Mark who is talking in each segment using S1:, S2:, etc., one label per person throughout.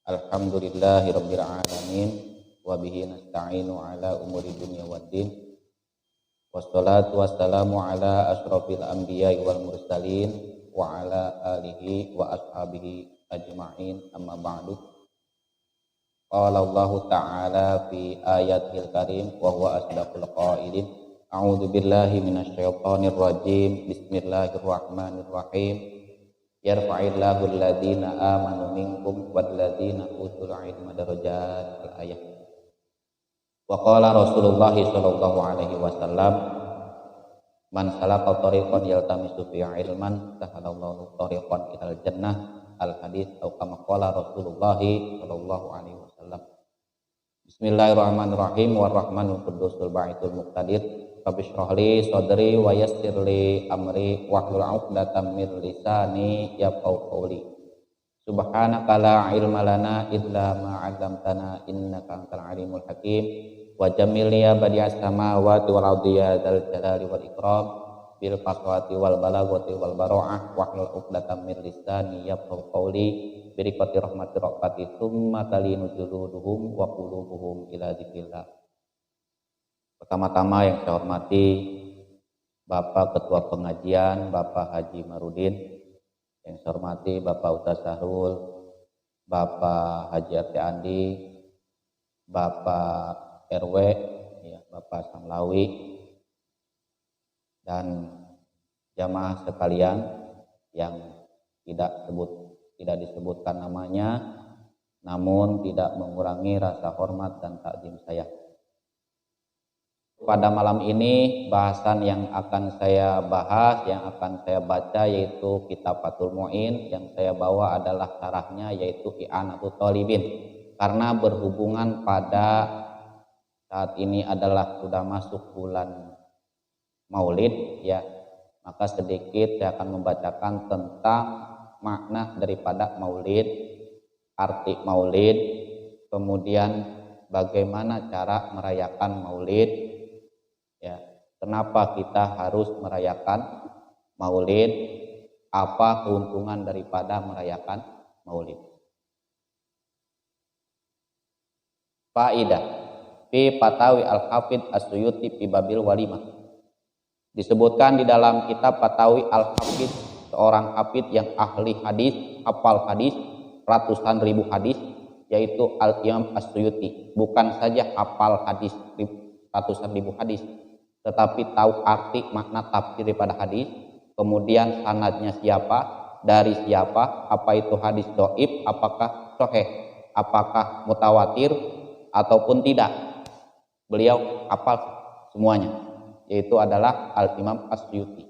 S1: Alhamdulillahirabbil alamin wa bihi nasta'inu ala umuri dunya waddin. Wassalatu wassalamu ala asyrafil anbiya'i wal mursalin wa ala alihi wa ashabihi ajma'in, amma ba'du. Qala Allah ta'ala fi ayatil karim wa huwa asdaqul qailin. A'udzu billahi minasyaitonir rajim. Bismillahirrahmanirrahim. Yarfa'illahu alladhina amanu minkum walladzina utul ilma darajat. Al-ayat. Wa qala Rasulullah sallallahu alaihi wasallam, man salaka tariqan yaltamisu fihi ilman sahalallahu tariqan ilal jannah. Al-hadits atau kama qala Rasulullah sallallahu alaihi wasallam. Bismillahirrahmanirrahim. Warrahmanul qudusul baitul muqtadir. Rabbish li sadri wa yassir li amri wahlul 'uqdatam min lisani yafqahu qawli. Subhanaka la ilma lana illa ma 'allamtana innaka antal alimul hakim. Wa jamil ya badi'as samawati wal ardi ya dzal jalali wal ikram bil faswati wal balagati wal bara'ah wahlul 'uqdatam min lisani yafqahu qawli. Birikati rahmati rabbati tsumma talinu juluduhum wa qulubuhum ila dzikrillah. Pertama-tama yang saya hormati Bapak Ketua Pengajian, Bapak Haji Marudin. Yang saya hormati Bapak Ustaz Sahrul, Bapak Haji RT Andi, Bapak RW, ya, Bapak Samlawi, dan jamaah sekalian yang tidak disebutkan namanya, namun tidak mengurangi rasa hormat dan takzim saya. Pada malam ini bahasan yang akan saya bahas, yang akan saya baca yaitu Kitab Fathul Mu'in. Yang saya bawa adalah syarahnya yaitu I'anatul Thalibin. Karena berhubungan pada saat ini adalah sudah masuk bulan Maulid, ya, maka sedikit saya akan membacakan tentang makna daripada Maulid, arti Maulid, kemudian bagaimana cara merayakan Maulid. Ya, kenapa kita harus merayakan Maulid? Apa keuntungan daripada merayakan Maulid? Faidah fi Fatawi Al-Hafidz As-Suyuti fi Babil Walimah. Disebutkan di dalam kitab Fatawi Al-Hafidz, seorang hafidz yang ahli hadis, hafal hadis, ratusan ribu hadis, yaitu Al-Imam As-Suyuti. Bukan saja hafal hadis ratusan ribu hadis, tetapi tahu arti makna tafsir daripada hadis, kemudian sanadnya siapa, dari siapa, apa itu hadis dhaif, apakah sahih, apakah mutawatir ataupun tidak. Beliau hafal semuanya, yaitu adalah Al-Imam As-Suyuti.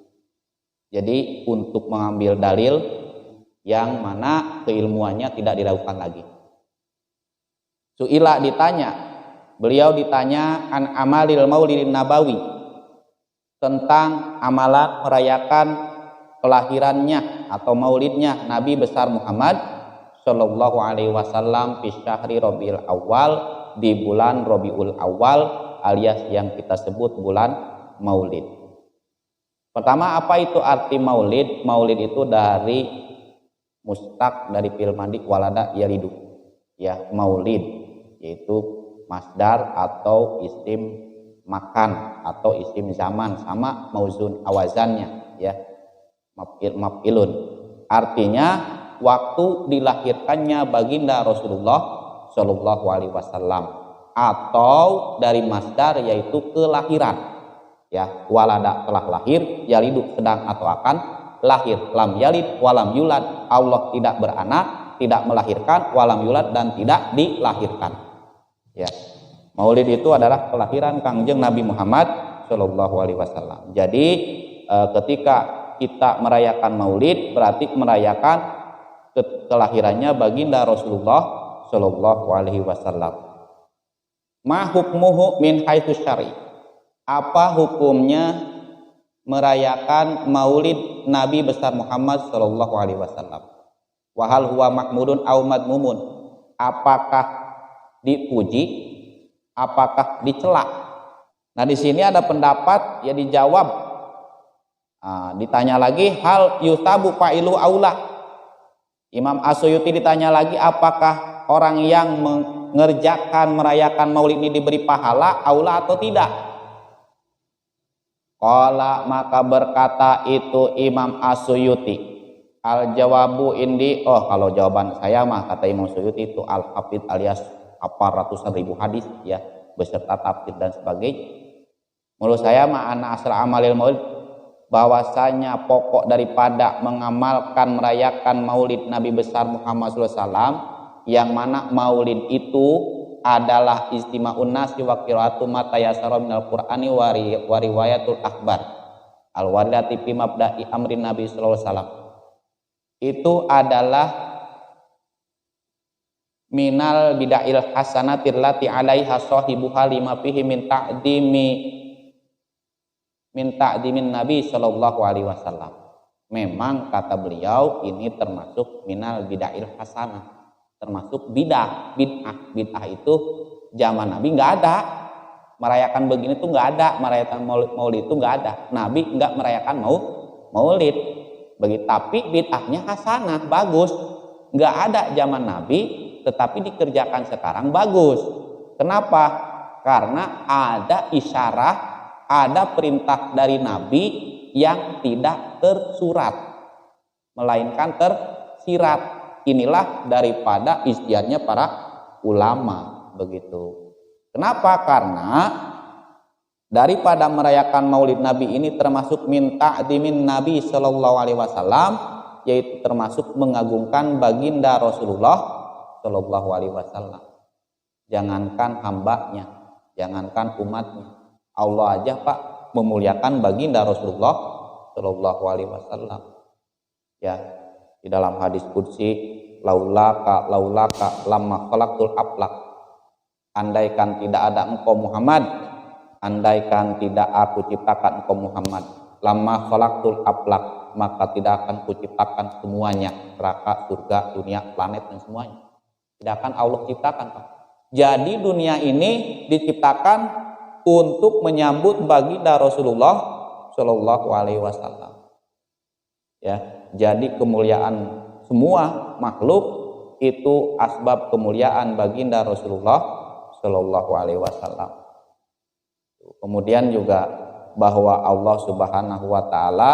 S1: Jadi untuk mengambil dalil yang mana keilmuannya tidak diragukan lagi. Su'ila beliau ditanya an amalil maulidin nabawi, tentang amalan merayakan kelahirannya atau maulidnya Nabi besar Muhammad Shallallahu Alaihi Wasallam fi syahri Rabiul Awal, di bulan Rabiul Awal alias yang kita sebut bulan Maulid. Pertama, apa itu arti Maulid? Maulid itu dari mustaq dari fi'il madhi walada yalidu, ya, Maulid yaitu masdar atau isim makan atau isim zaman, sama mauzun awazannya, ya, maf'ilun. Artinya waktu dilahirkannya baginda Rasulullah Shallallahu Alaihi Wasallam, atau dari masdar yaitu kelahiran, ya, walada telah lahir, yalidu sedang atau akan lahir, lam yalid walam yulad, Allah tidak beranak, tidak melahirkan, walam yulad dan tidak dilahirkan, ya. Maulid itu adalah kelahiran Kangjeng Nabi Muhammad Shallallahu Alaihi Wasallam. Jadi ketika kita merayakan Maulid berarti merayakan kelahirannya baginda Rasulullah Shallallahu Alaihi Wasallam. Ma hukmuhu min haitsu syar'i? Apa hukumnya merayakan Maulid Nabi besar Muhammad Shallallahu Alaihi Wasallam? Wa hal huwa mahmudun aw madmumun? Apakah dipuji? Apakah dicela? Nah, di sini ada pendapat, ya, dijawab. Ditanya lagi, hal yusabu fa'ilu aula. Imam As-Suyuti ditanya lagi, apakah orang yang mengerjakan merayakan maulid ini diberi pahala aula atau tidak? Qala, maka berkata itu Imam As-Suyuti, al jawabu indi, kalau jawaban saya mah kata Imam Suyuti itu al hafid alias apa ratusan ribu hadis ya beserta tafsir dan sebagainya. Menurut saya mah ana asal amalil maulid, bahwasanya pokok daripada mengamalkan merayakan maulid Nabi besar Muhammad SAW, yang mana maulid itu adalah istima'un nasi wa qiraatu ma tayassara minal qur'ani wa riwayatul akhbar al waridati fi mabda'i amrin Nabi sallallahu alaihi wasallam. Itu adalah minal bida'il hasanatir lati 'alaiha sahibuha lima fihi min ta'dimin Nabi sallallahu alaihi wasallam. Memang kata beliau ini termasuk minal bida'il hasanah, termasuk bid'ah itu zaman Nabi nggak ada merayakan begini tuh, nggak ada merayakan maulid itu nggak ada. Nabi nggak merayakan maulid begitu, tapi bid'ahnya hasanah, bagus. Nggak ada zaman Nabi tetapi dikerjakan sekarang bagus. Kenapa? Karena ada isyarah, ada perintah dari Nabi yang tidak tersurat melainkan tersirat. Inilah daripada istiadatnya para ulama begitu. Kenapa? Karena daripada merayakan maulid Nabi ini termasuk min ta'dimin Nabi sallallahu alaihi wasallam, yaitu termasuk mengagungkan baginda Rasulullah sallallahu alaihi wasallam. Jangankan hambanya, jangankan umatnya, Allah aja Pak memuliakan baginda Rasulullah sallallahu alaihi wasallam. Ya, di dalam hadis qudsi, laulaka lamma khalaqtul aflaq, andaikan tidak ada engkau Muhammad, andaikan tidak aku ciptakan engkau Muhammad, lamma khalaqtul aflaq, maka tidak akan kuciptakan semuanya, neraka, surga, dunia, planet dan semuanya. Tidak akan Allah ciptakan, Pak. Jadi dunia ini diciptakan untuk menyambut baginda Rasulullah sallallahu alaihi wasallam. Ya, jadi kemuliaan semua makhluk itu asbab kemuliaan baginda Rasulullah sallallahu alaihi wasallam. Kemudian juga bahwa Allah Subhanahu wa taala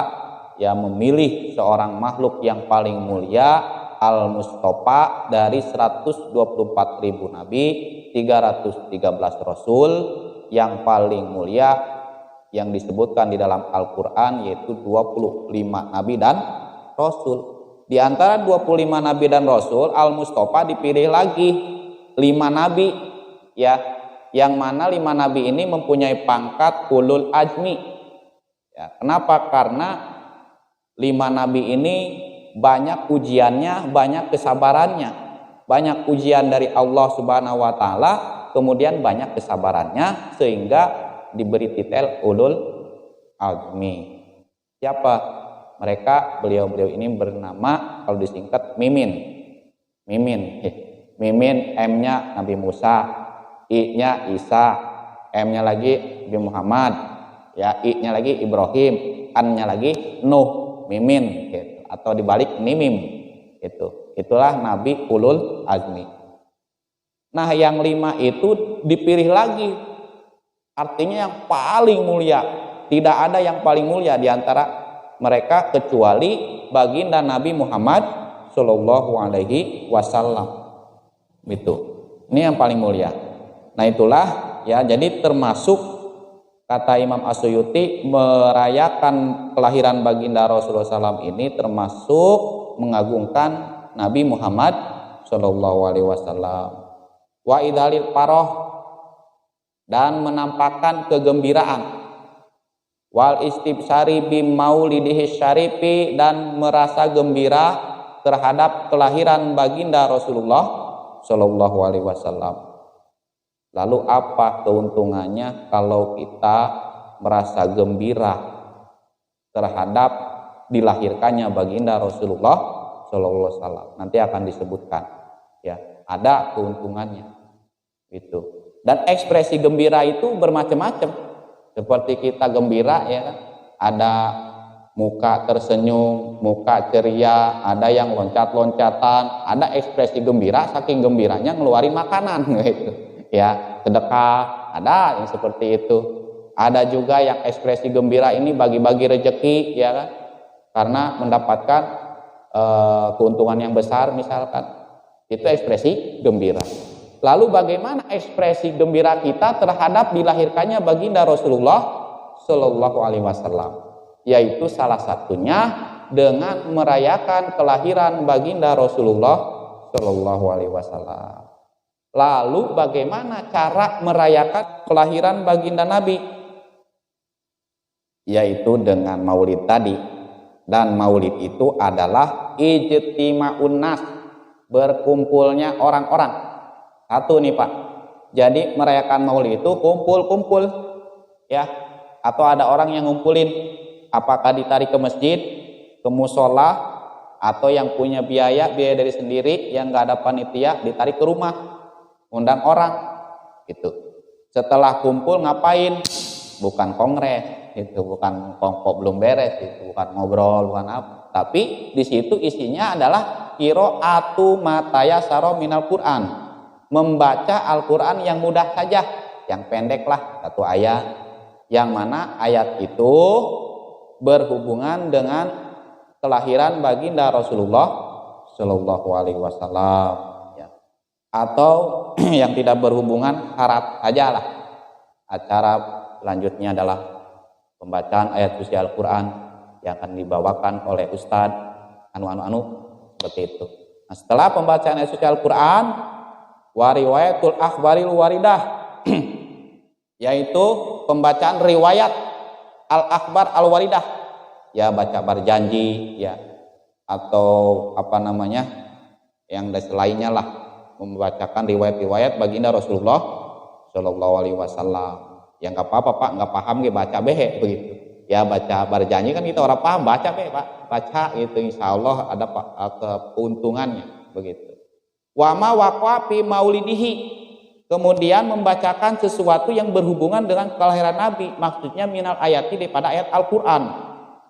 S1: yang memilih seorang makhluk yang paling mulia, al-Mustafa, dari 124.000 nabi, 313 rasul, yang paling mulia yang disebutkan di dalam Al-Qur'an yaitu 25 nabi dan rasul. Di antara 25 nabi dan rasul, Al-Mustafa dipilih lagi 5 nabi ya, yang mana 5 nabi ini mempunyai pangkat ulul azmi. Ya, kenapa? Karena 5 nabi ini banyak ujiannya, banyak kesabarannya. Banyak ujian dari Allah Subhanahu wa taala, kemudian banyak kesabarannya sehingga diberi titel ulul azmi. Siapa mereka? Beliau-beliau ini bernama, kalau disingkat, Mimin. Mimin, M-nya Nabi Musa, I-nya Isa, M-nya lagi Nabi Muhammad, ya, I-nya lagi Ibrahim, An-nya lagi Nuh, Mimin gitu. Atau dibalik Nimim gitu. Itulah Nabi ulul azmi. Nah, yang 5 itu dipilih lagi, artinya yang paling mulia. Tidak ada yang paling mulia di antara mereka kecuali baginda Nabi Muhammad sallallahu alaihi wasallam. Itu. Ini yang paling mulia. Nah, itulah ya, jadi termasuk kata Imam As-Suyuti, merayakan kelahiran baginda Rasulullah SAW ini termasuk mengagungkan Nabi Muhammad sallallahu alaihi wasallam. Wa idhalil paroh, dan menampakkan kegembiraan, wal istibsari bim maulidihi syarifi, dan merasa gembira terhadap kelahiran baginda Rasulullah sallallahu alaihi wasallam. Lalu apa keuntungannya kalau kita merasa gembira terhadap dilahirkannya baginda Rasulullah sallallahu alaihi wasallam? Nanti akan disebutkan ya, ada keuntungannya itu. Dan ekspresi gembira itu bermacam-macam. Seperti kita gembira ya, ada muka tersenyum, muka ceria, ada yang loncat-loncatan, ada ekspresi gembira, saking gembiranya ngeluarin makanan gitu. Ya, sedekah, ada yang seperti itu. Ada juga yang ekspresi gembira ini bagi-bagi rezeki, ya kan? Karena mendapatkan keuntungan yang besar misalkan. Itu ekspresi gembira. Lalu bagaimana ekspresi gembira kita terhadap dilahirkannya baginda Rasulullah Shallallahu Alaihi Wasallam? Yaitu salah satunya dengan merayakan kelahiran baginda Rasulullah Shallallahu Alaihi Wasallam. Lalu bagaimana cara merayakan kelahiran baginda Nabi? Yaitu dengan maulid tadi. Dan maulid itu adalah ijtima'un nas, berkumpulnya orang-orang. Satu nih Pak. Jadi merayakan maulid itu kumpul-kumpul, ya. Atau ada orang yang ngumpulin, apakah ditarik ke masjid, ke musola, atau yang punya biaya dari sendiri, yang nggak ada panitia, ditarik ke rumah, undang orang, gitu. Setelah kumpul ngapain? Bukan kongres, itu bukan kongkok belum beres, itu bukan ngobrol, bukan apa. Tapi di situ isinya adalah qiraatu matayasaro minal Quran, membaca Al-Quran yang mudah saja, yang pendek lah, satu ayat, yang mana ayat itu berhubungan dengan kelahiran baginda Rasulullah Shallallahu Alaihi Wasallam, ya. Atau yang tidak berhubungan syarat saja lah. Acara selanjutnya adalah pembacaan ayat suci Al-Quran yang akan dibawakan oleh Ustadz seperti itu. Nah, setelah pembacaan ayat suci Al-Quran, wariwayatul akhbaril waridah, yaitu pembacaan riwayat al-akhbar al-waridah, ya, baca berjanji, ya, atau apa namanya yang lainnya lah, membacakan riwayat-riwayat baginda Rasulullah Shallallahu Alaihi Wasallam. Ya nggak apa-apa Pak, nggak paham gitu baca behe begitu. Ya baca berjanji kan kita orang paham, baca behe Pak, baca itu insya Allah ada keuntungannya begitu. Wama waqwa fi maulidihi, kemudian membacakan sesuatu yang berhubungan dengan kelahiran Nabi, maksudnya minal ayati daripada ayat Al-Quran.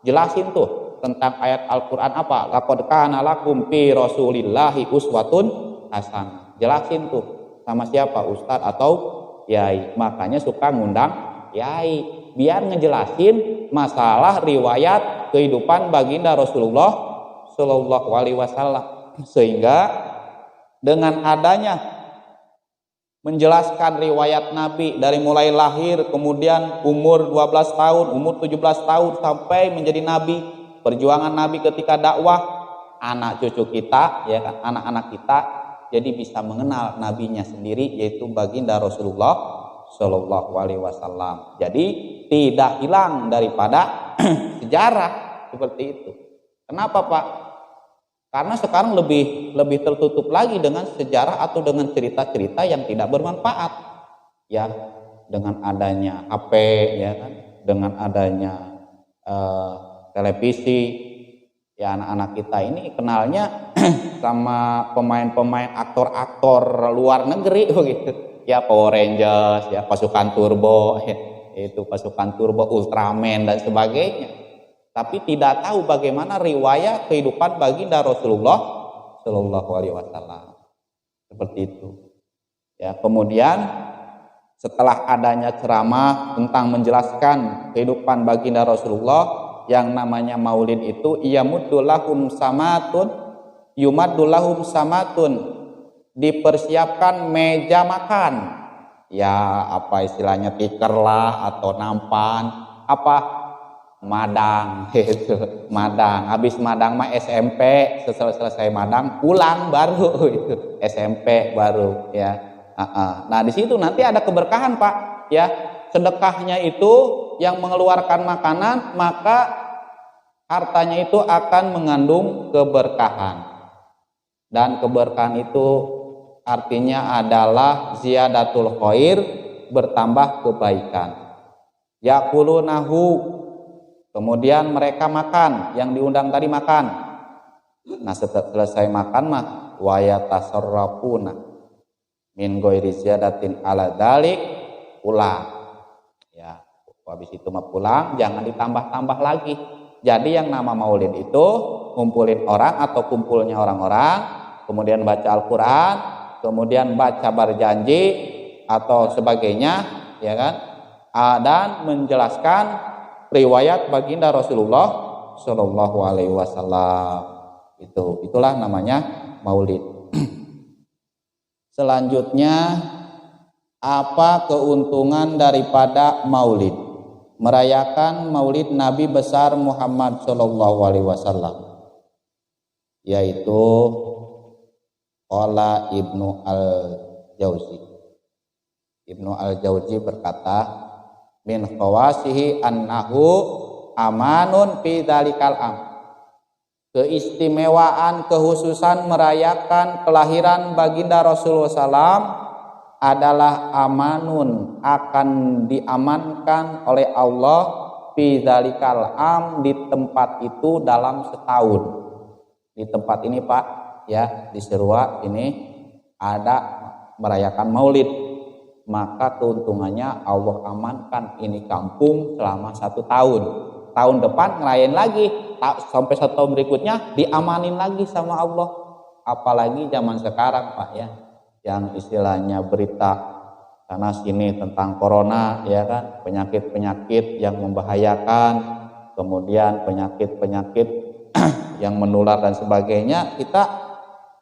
S1: Jelasin tuh tentang ayat Al-Quran apa? Laqad kana lakum fi rasulillahi uswatun hasanah. Jelasin tuh sama siapa? Ustadz atau yai. Makanya suka ngundang yai biar ngejelasin masalah riwayat kehidupan baginda Rasulullah Shallallahu Alaihi Wasallam, sehingga dengan adanya menjelaskan riwayat Nabi dari mulai lahir, kemudian umur 12 tahun, umur 17 tahun sampai menjadi Nabi, perjuangan Nabi ketika dakwah, anak cucu kita, ya kan, anak-anak kita jadi bisa mengenal nabinya sendiri, yaitu baginda Rasulullah Shallallahu Alaihi Wasallam. Jadi tidak hilang daripada sejarah seperti itu. Kenapa Pak? Karena sekarang lebih tertutup lagi dengan sejarah atau dengan cerita-cerita yang tidak bermanfaat. Ya, dengan adanya HP, ya kan, dengan adanya televisi. Ya, anak-anak kita ini kenalnya sama pemain-pemain, aktor-aktor luar negeri begitu. Ya, Power Rangers, ya, pasukan turbo, ya, itu pasukan turbo, Ultraman dan sebagainya. Tapi tidak tahu bagaimana riwayat kehidupan baginda Rasulullah Shallallahu Alaihi Wasallam. Seperti itu. Ya, kemudian setelah adanya ceramah tentang menjelaskan kehidupan baginda Rasulullah, yang namanya maulid itu yamuddulahum samatun, yumaddulahum samatun, dipersiapkan meja makan, ya apa istilahnya, tikar lah atau nampan, apa madang itu, madang. Habis madang mah SMP, selesai madang pulang baru itu SMP baru, ya. Nah di situ nanti ada keberkahan Pak, ya. Sedekahnya itu yang mengeluarkan makanan, maka hartanya itu akan mengandung keberkahan. Dan keberkahan itu artinya adalah ziyadatul khair, bertambah kebaikan. Yakulunahu, kemudian mereka makan, yang diundang tadi makan. Nah setelah selesai makan mah wayatasarrafuna min ghairi ziyadatin ala dzalik, pulang. Ya, habis itu mah pulang, jangan ditambah-tambah lagi. Jadi yang nama maulid itu ngumpulin orang atau kumpulnya orang-orang, kemudian baca Al-Quran, kemudian baca berjanji atau sebagainya, ya kan? Dan menjelaskan riwayat baginda Rasulullah Shallallahu Alaihi Wasallam. Itulah namanya maulid. Selanjutnya, apa keuntungan daripada maulid? Merayakan maulid Nabi besar Muhammad Shallallahu Alaihi Wasallam, yaitu qala Ibnu Al-Jauzi. Ibnu Al-Jauzi berkata, min khawasihi annahu amanun fi dzalikal am. Keistimewaan, kekhususan merayakan kelahiran baginda Rasulullah SAW adalah amanun, akan diamankan oleh Allah fi dzalikal am, di tempat itu dalam setahun. Di tempat ini Pak, ya, di Serua ini ada merayakan maulid, maka keuntungannya Allah amankan ini kampung selama 1 tahun. Tahun depan ngelayan lagi, sampai 1 tahun berikutnya diamanin lagi sama Allah. Apalagi zaman sekarang Pak, ya, yang istilahnya berita sana sini tentang corona, ya kan, penyakit-penyakit yang membahayakan, kemudian penyakit-penyakit yang menular dan sebagainya, kita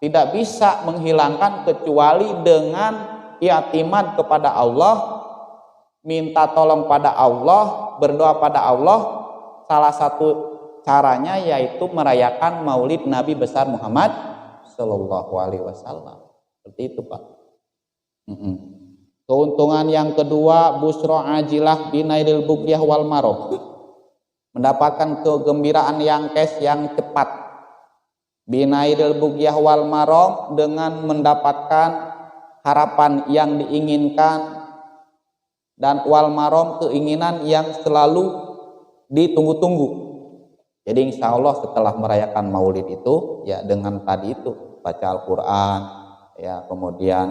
S1: tidak bisa menghilangkan kecuali dengan i'timad kepada Allah, minta tolong pada Allah, berdoa pada Allah. Salah satu caranya yaitu merayakan maulid Nabi besar Muhammad Sallallahu Alaihi Wasallam. Seperti itu Pak. Keuntungan yang kedua, busra ajilah binailil bugyah wal maroh. Mendapatkan kegembiraan yang cepat. Binailil bugyah wal maroh, dengan mendapatkan harapan yang diinginkan, dan wal marom, keinginan yang selalu ditunggu-tunggu. Jadi insya Allah setelah merayakan maulid itu, ya dengan tadi itu baca Al-Quran, ya kemudian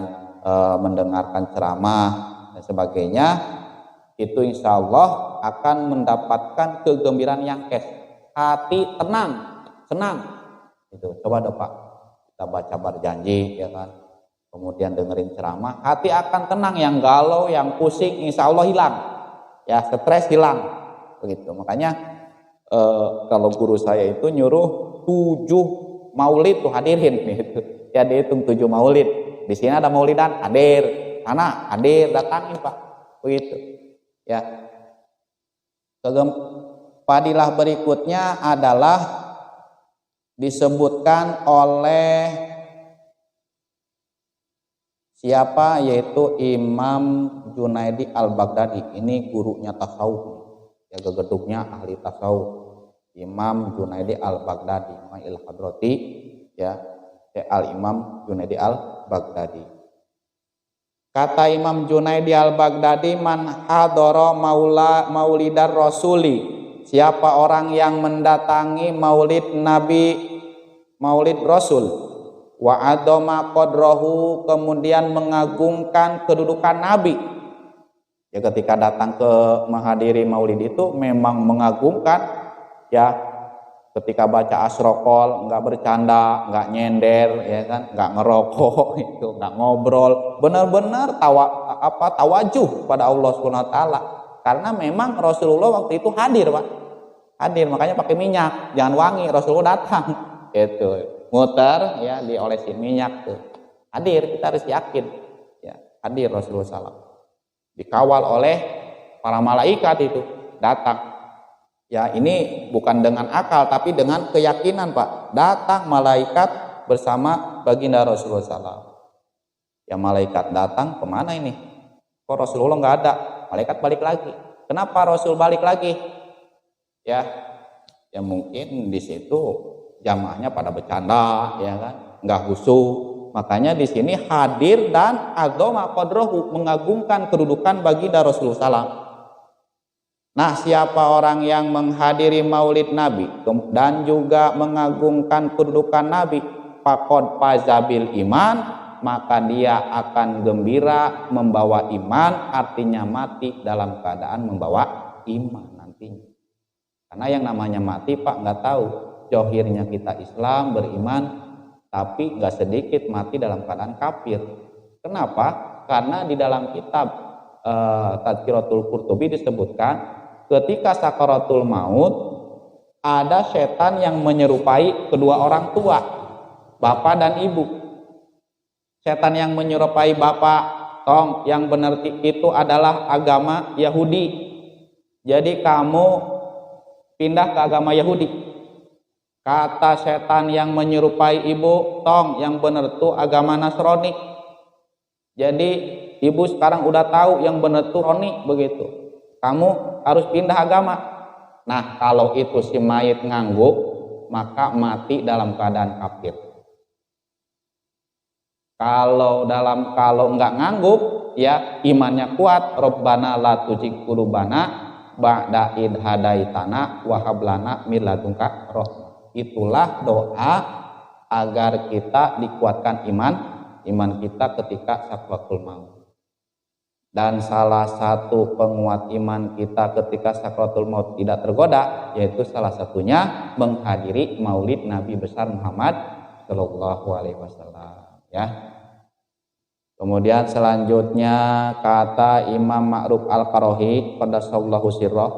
S1: mendengarkan ceramah dan sebagainya, itu insya Allah akan mendapatkan kegembiraan yang hati tenang, senang. Itu coba dong Pak, kita baca berjanji, ya kan, kemudian dengerin ceramah, hati akan tenang. Yang galau, yang pusing, insya Allah hilang, ya, stres hilang. Begitu. Makanya kalau guru saya itu nyuruh 7 maulid tuh hadirin gitu. Ya dihitung 7 maulid. Di sini ada maulidan, hadir. Sana hadir, datangin Pak. Begitu. Ya. Fadilah berikutnya adalah disebutkan oleh siapa, yaitu Imam Junaidi Al-Baghdadi. Ini gurunya tasawuf, ya, gegeduknya ahli tasawuf, Imam Junaidi Al-Baghdadi, Ma'il Hadrati, ya, Al-Imam Junaidi Al-Baghdadi. Kata Imam Junaidi Al-Baghdadi, man hadara maulidar rasuli, siapa orang yang mendatangi maulid Nabi, maulid Rasul, wa adoma qadrahu, kemudian mengagungkan kedudukan Nabi. Ya, ketika datang ke menghadiri maulid itu memang mengagungkan, ya, ketika baca asrokol nggak bercanda, nggak nyender, ya kan, nggak ngerokok, itu nggak ngobrol, benar-benar tawajuh pada Allah Subhanahu Wa Taala, karena memang Rasulullah waktu itu hadir Pak, hadir, makanya pakai minyak, jangan wangi, Rasulullah datang, itu muter, ya, diolesin minyak tuh, hadir, kita harus yakin, ya, hadir Rasulullah SAW. Dikawal oleh para malaikat itu datang. Ya, ini bukan dengan akal tapi dengan keyakinan Pak. Datang malaikat bersama baginda Rasulullah SAW. Ya, malaikat datang, kemana ini? Kok Rasulullah nggak ada? Malaikat balik lagi. Kenapa Rasul balik lagi? Ya mungkin di situ jamaahnya pada bercanda, ya kan, nggak khusyuk. Makanya di sini hadir dan agama qadrahu, mengagungkan kedudukan baginda Rasulullah SAW. Nah, siapa orang yang menghadiri maulid Nabi dan juga mengagungkan kedudukan Nabi, faqad fazabil iman, maka dia akan gembira membawa iman, artinya mati dalam keadaan membawa iman nantinya. Karena yang namanya mati Pak nggak tahu. Johirnya kita Islam, beriman, tapi nggak sedikit mati dalam keadaan kafir. Kenapa? Karena di dalam kitab Tadkiratul Qurtubi disebutkan ketika sakaratul maut ada setan yang menyerupai kedua orang tua, bapak dan ibu. Setan yang menyerupai bapak, tong yang benar itu adalah agama Yahudi. Jadi kamu pindah ke agama Yahudi. Kata setan yang menyerupai ibu, tong yang benar itu agama Nasrani. Jadi ibu sekarang udah tahu yang benar itu Nasrani begitu. Kamu harus pindah agama. Nah, kalau itu si mayit ngangguk, maka mati dalam keadaan kafir. Kalau enggak ngangguk, ya imannya kuat. Rabbana la tuzigh qulubana ba'da id hadaitana wa hab lana min ladunka rahmah. Itulah doa agar kita dikuatkan iman kita ketika sakaratul maut. Dan salah satu penguat iman kita ketika sakaratul maut tidak tergoda, yaitu salah satunya menghadiri maulid Nabi besar Muhammad Shallallahu Alaihi Wasallam. Ya. Kemudian selanjutnya kata Imam Ma'ruf Al-Qarahi qaddasallahu sirrah,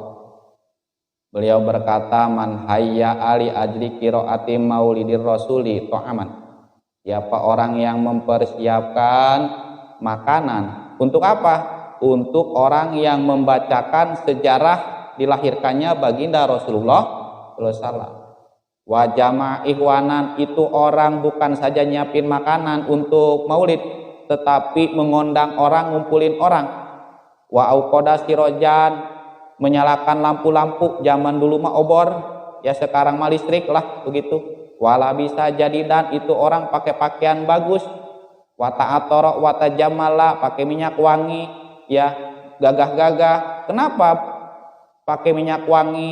S1: beliau berkata, man hayya ali ajli qiraati maulidir rasuli ta'aman. Siapa orang yang mempersiapkan makanan untuk apa? Untuk orang yang membacakan sejarah dilahirkannya baginda Rasulullah SAW. Wa jama' ihwanan, itu orang bukan saja nyiapin makanan untuk maulid, tetapi mengundang orang, ngumpulin orang. Wa auqada sirojan, menyalakan lampu-lampu. Zaman dulu mah obor, ya sekarang mah listrik lah begitu. Wala bisa jadi, dan itu orang pakai pakaian bagus. Wata atoro wata jamala, pakai minyak wangi, ya gagah-gagah. Kenapa pakai minyak wangi,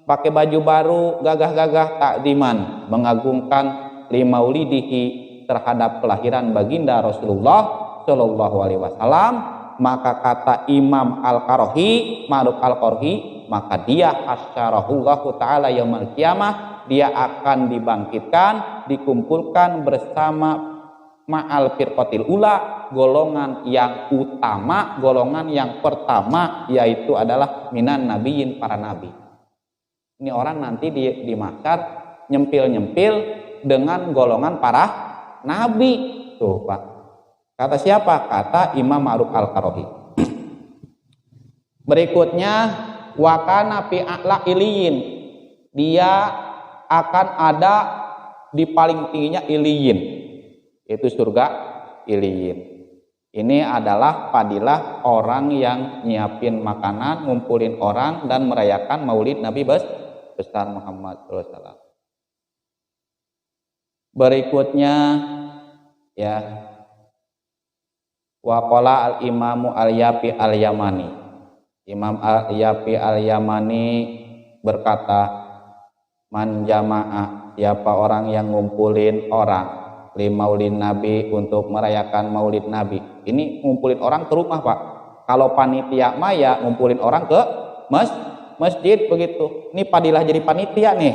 S1: pakai baju baru, gagah-gagah? Takdiman, mengagungkan limaulidihi, terhadap kelahiran baginda Rasulullah Shallallahu Alaihi Wasallam. Maka kata Imam Al-Qarahi, Ma'ruf Al-Qarahi, maka dia hasyarahullahu ta'ala yaumil qiyamah, dia akan dibangkitkan, dikumpulkan bersama ma'al firqatil ula, golongan yang utama, golongan yang pertama, yaitu adalah minan nabiyyin, para nabi. Ini orang nanti di mahsyar nyempil-nyempil dengan golongan para nabi. Tuh Pak, kata siapa? Kata Imam Ma'ruf Al-Qarahi. Berikutnya, wakana fi a'la iliyin, dia akan ada di paling tingginya iliyin, itu surga iliyin. Ini adalah fadilah orang yang nyiapin makanan, ngumpulin orang, dan merayakan maulid Nabi besar Muhammad SAW. Berikutnya, ya, waqala al-imamu al-yafi al-yamani, Imam al-yafi al-yamani berkata, man jama'a, siapa orang yang ngumpulin orang li maulid Nabi, untuk merayakan maulid Nabi. Ini ngumpulin orang ke rumah Pak. Kalau panitia maya ngumpulin orang ke masjid begitu. Ini padilah jadi panitia nih.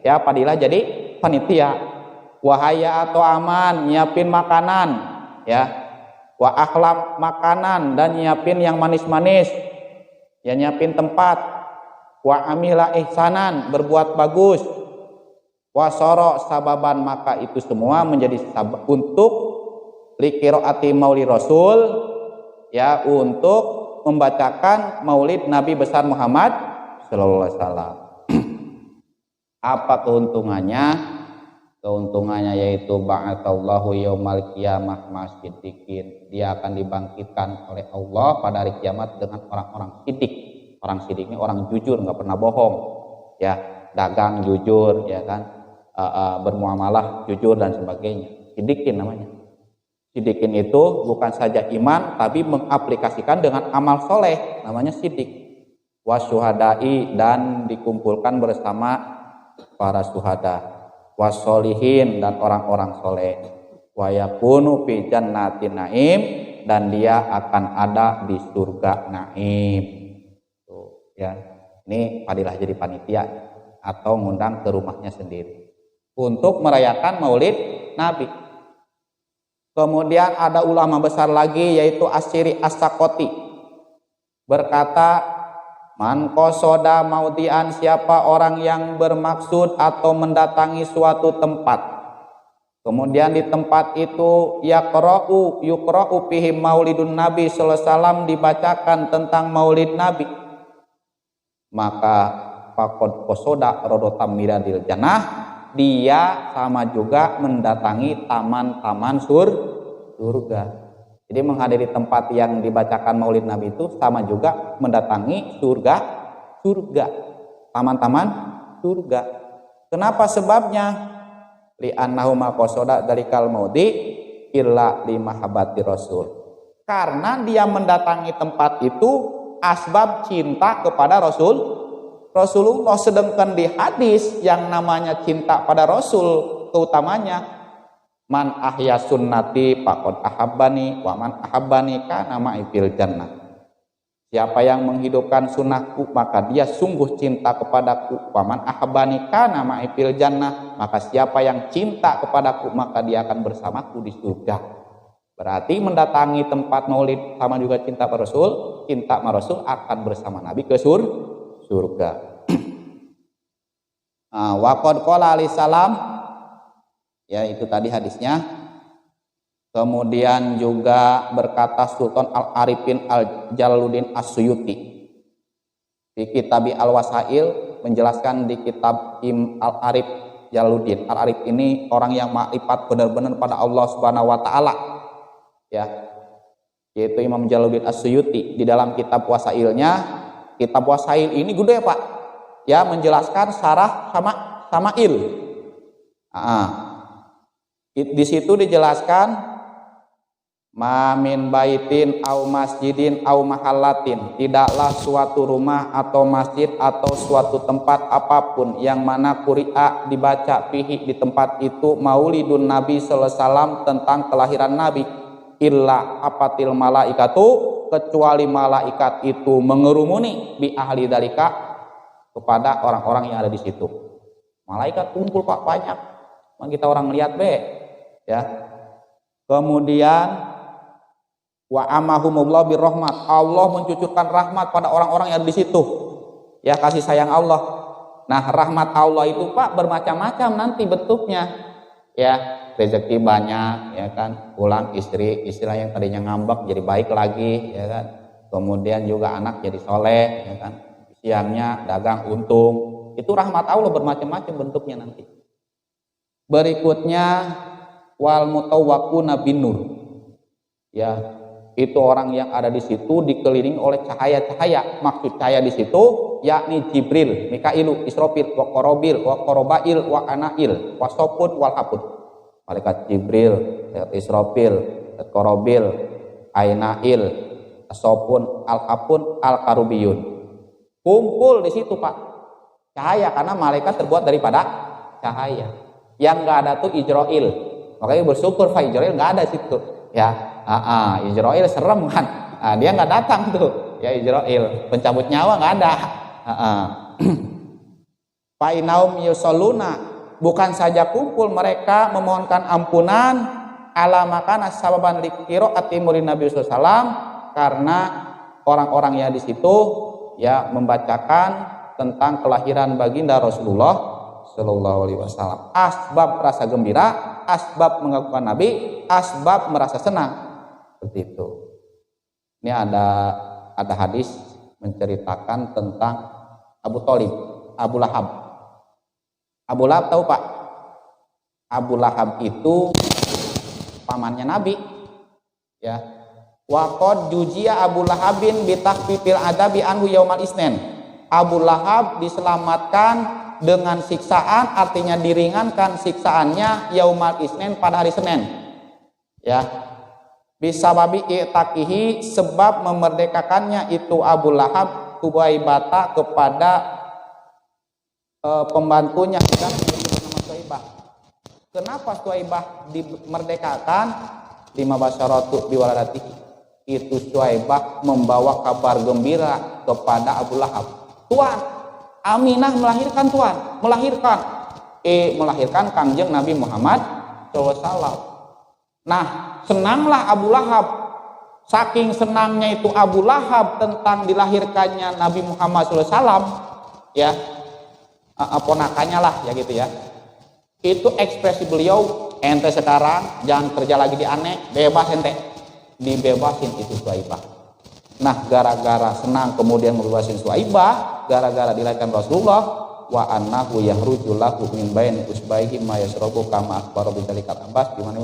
S1: Ya, padilah jadi panitia. Wahaya atau aman, nyiapin makanan, ya. Wa akhlam, makanan, dan nyiapin yang manis-manis. Ya, nyiapin tempat. Wa amila ihsanan, berbuat bagus. Wasoro sababan, maka itu semua menjadi sabab untuk liqiraati maulid Rasul, ya, untuk membacakan maulid Nabi besar Muhammad sallallahu alaihi wasallam. Apa keuntungannya? Keuntungannya yaitu ba'atallahu yaumal qiyamah masyidikin, dia akan dibangkitkan oleh Allah pada hari kiamat dengan orang-orang sidik. Orang sidik ini orang jujur, nggak pernah bohong, ya, dagang jujur, ya kan, bermuamalah jujur dan sebagainya. Sidikin namanya. Sidikin itu bukan saja iman, tapi mengaplikasikan dengan amal soleh, namanya sidik. Wasyuhadai, dan dikumpulkan bersama para syuhada. Wasolihin, dan orang-orang soleh. Wayakunu fi jannatin naim, dan dia akan ada di surga naim. Tuh, ya. Ini Ini fadilah jadi panitia atau ngundang ke rumahnya sendiri untuk merayakan Maulid Nabi. Kemudian ada ulama besar lagi yaitu Asy'ari As-Sakoti berkata, man qasoda maudhi'an, siapa orang yang bermaksud atau mendatangi suatu tempat, kemudian di tempat itu yuqra'u fihi maulidun Nabi sallallahu alaihi wasallam, dibacakan tentang Maulid Nabi, maka faqad qasoda rodotam miradil jannah, dia sama juga mendatangi taman-taman surga. Jadi menghadiri tempat yang dibacakan Maulid Nabi itu sama juga mendatangi surga, taman-taman surga. Kenapa sebabnya? Li'annahu ma qasoda dalikal maudi illa li mahabbati Rasul. Karena dia mendatangi tempat itu asbab cinta kepada Rasulullah. Sedangkan di hadis yang namanya cinta pada Rasul keutamanya, man ahya sunnati faqad ahabbani wa man ahabbani kana ma'i fil jannah. Siapa yang menghidupkan sunnahku maka dia sungguh cinta kepadaku. Wa man ahabbani kana ma'i fil jannah, maka siapa yang cinta kepadaku maka dia akan bersamaku di surga. Berarti mendatangi tempat maulid sama juga cinta pada Rasul. Cinta sama Rasul akan bersama Nabi ke surga. Wa qad qala alaihi salam, ya itu tadi hadisnya. Kemudian juga berkata Sultan Al-Arifin Al-Jalaluddin As-Suyuti di kitab Al-Wasail, menjelaskan di kitab Al-Arif Jalaluddin. Al-Arif ini orang yang makrifat benar-benar pada Allah Subhanahu wa taala, ya, yaitu Imam Jalaluddin As-Suyuti. Di dalam kitab Wasailnya, kitab Wasail ini gede Pak, ya, menjelaskan syarah Syama'il. Di situ dijelaskan ma min baitin au masjidin au mahallatin, tidaklah suatu rumah atau masjid atau suatu tempat apapun yang mana quri'a dibaca fihi di tempat itu maulidun Nabi sallallahu alaihi wasallam, tentang kelahiran Nabi, illa apatil malaikatu, kecuali malaikat itu mengerumuni bi ahli dalika, kepada orang-orang yang ada di situ. Malaikat kumpul Pak, banyak. Kita orang lihat ya. Kemudian wa amahumullah birrahmat, Allah mencucurkan rahmat pada orang-orang yang ada di situ. Ya, kasih sayang Allah. Nah, rahmat Allah itu Pak bermacam-macam nanti bentuknya. Ya, rezeki banyak, ya kan. Pulang istri yang tadinya ngambek jadi baik lagi, ya kan. Kemudian juga anak jadi soleh, ya kan. Siangnya dagang untung. Itu rahmat Allah bermacam-macam bentuknya nanti. Berikutnya wal mutawwaquna binur. Ya, itu orang yang ada di situ dikelilingi oleh cahaya-cahaya. Maksud cahaya di situ yakni Jibril, Mikailu, Israfil, wa Qorobil, wa Qorobail, wa Anail, wa Soput, wal Haput. Malaikat Jibril, Israfil, Qorobil, Ainail, Sopun, Al-Hapun, Al-Karubiyun. Kumpul di situ Pak. Cahaya, karena malaikat terbuat daripada cahaya. Yang enggak ada tuh Ijrail. Makanya bersyukur Pak, Ijrail enggak ada di situ. Ya, Ijrail serem kan. Dia enggak datang tuh. Ya, Ijrail pencabut nyawa enggak ada. Fa inaum yusalluna, bukan saja kumpul mereka memohonkan ampunan ala makana sababan liqiraati murid Nabi sallallahu alaihi wasallam, karena orang-orang yang di situ ya membacakan tentang kelahiran baginda Rasulullah sallallahu alaihi wasallam. Asbab rasa gembira, asbab mengagungkan Nabi, asbab merasa senang. Seperti itu. Ini ada hadis menceritakan tentang Abu Thalib, Abu Lahab. Abu Lahab tahu Pak? Abu Lahab itu pamannya Nabi. Ya. Wa qad juzia Abu Lahabin bi takhfifil adabi anhu yaumal isnin. Abu Lahab diselamatkan dengan siksaan, artinya diringankan siksaannya yaumal isnin, pada hari Senin. Ya. Bisababi i'taqihi, sebab memerdekakannya itu Abu Lahab Suwaibata kepada pembantunya yang bernama Suwaibah. Kenapa Suwaibah dimerdekakan? Lima basyaratu biwaladatihi. Itu Suwaibah membawa kabar gembira kepada Abu Lahab. Tuan, Aminah melahirkan Tuhan, melahirkan Kangjeng Nabi Muhammad SAW. Nah, senanglah Abu Lahab. Saking senangnya itu Abu Lahab tentang dilahirkannya Nabi Muhammad SAW, ya, ponakannya lah, ya gitu ya. Itu ekspresi beliau, ente sekarang jangan kerja lagi di aneh, bebas ente, dibebasin itu Suhaibah. Nah, gara-gara senang kemudian membebasin Suhaibah, gara-gara dilahirkan Rasulullah, wa annahu yahruju lahu min baini usbaihi ma yasrabu kama akhbara bidzalika Abbas di mana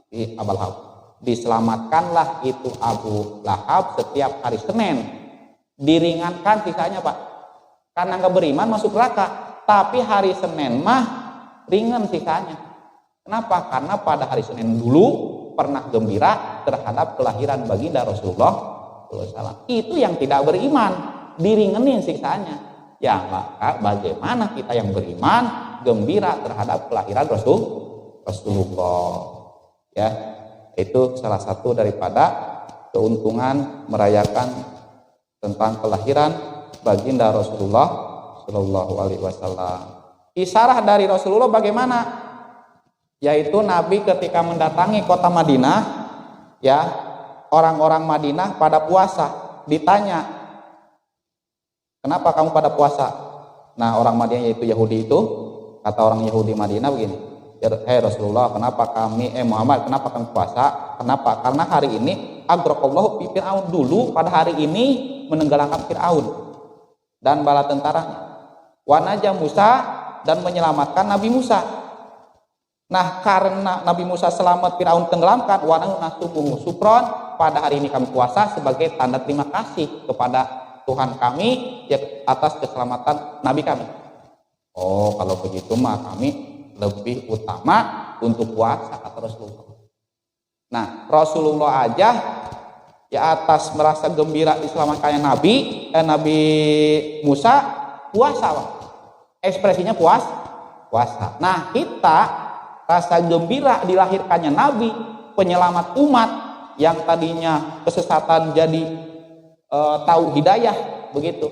S1: fi Abul Lahab. Diselamatkanlah itu Abu Lahab setiap hari Senin. Diringankan sisanya, Pak. Karena nggak beriman masuk neraka. Tapi hari Senin mah ringan sisanya. Kenapa? Karena pada hari Senin dulu pernah gembira terhadap kelahiran baginda Rasulullah SAW. Itu yang tidak beriman, diringenin siksanya. Ya, maka bagaimana kita yang beriman gembira terhadap kelahiran Rasulullah? Ya, itu salah satu daripada keuntungan merayakan tentang kelahiran baginda Rasulullah Shallallahu Alaihi Wasallam. Isyarat dari Rasulullah bagaimana? Yaitu Nabi ketika mendatangi kota Madinah, ya, orang-orang Madinah pada puasa. Ditanya, kenapa kamu pada puasa? Nah, orang Madinah yaitu Yahudi itu, kata orang Yahudi Madinah begini, hei Rasulullah, kenapa kami Muhammad, kenapa kami puasa? Kenapa? Karena hari ini agraqallahu fi Fir'aun, dulu pada hari ini menenggelamkan Fir'aun dan bala tentaranya. Wa naja Musa, dan menyelamatkan Nabi Musa. Nah, karena Nabi Musa selamat Fir'aun tenggelamkan, wa nasubuhu syukron, pada hari ini kami puasa sebagai tanda terima kasih kepada Tuhan kami ya, atas keselamatan Nabi kami. Oh, kalau begitu mah kami lebih utama untuk puasa, kata Rasulullah. Nah, Rasulullah aja ya atas merasa gembira diselamatkannya Nabi Musa puasa, Pak. Ekspresinya puasa. Nah, kita rasa gembira dilahirkannya Nabi, penyelamat umat yang tadinya kesesatan jadi tahu hidayah, begitu.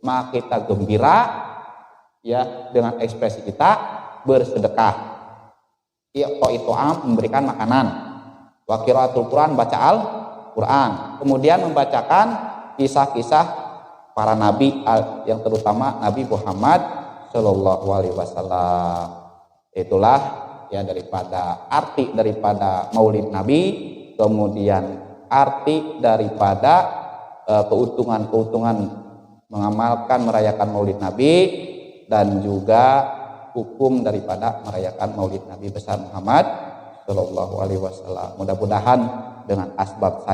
S1: Maka kita gembira ya dengan ekspresi kita bersedekah. Itu memberikan makanan. Wa qiraatul Quran, baca Al-Quran. Kemudian membacakan kisah-kisah para nabi yang terutama Nabi Muhammad Shallallahu Alaihi Wasallam. Itulah ya daripada arti daripada Maulid Nabi, kemudian arti daripada keuntungan mengamalkan merayakan Maulid Nabi, dan juga hukum daripada merayakan Maulid Nabi besar Muhammad Shallallahu Alaihi Wasallam. Mudah-mudahan dengan asbab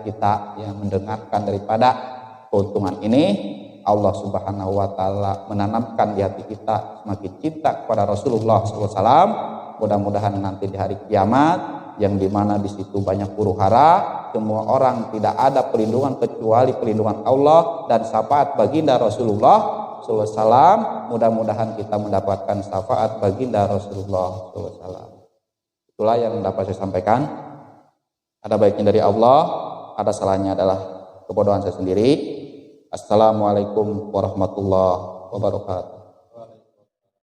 S1: kita yang mendengarkan daripada keuntungan ini, Allah Subhanahu Wa Taala menanamkan di hati kita semakin cinta kepada Rasulullah SAW. Mudah-mudahan nanti di hari kiamat, yang dimana di situ banyak huru hara, semua orang tidak ada perlindungan kecuali perlindungan Allah dan syafaat baginda Rasulullah SAW. Mudah-mudahan kita mendapatkan syafaat baginda Rasulullah SAW. Itulah yang dapat saya sampaikan. Ada baiknya dari Allah, ada salahnya adalah kebodohan saya sendiri. Assalamualaikum warahmatullahi wabarakatuh.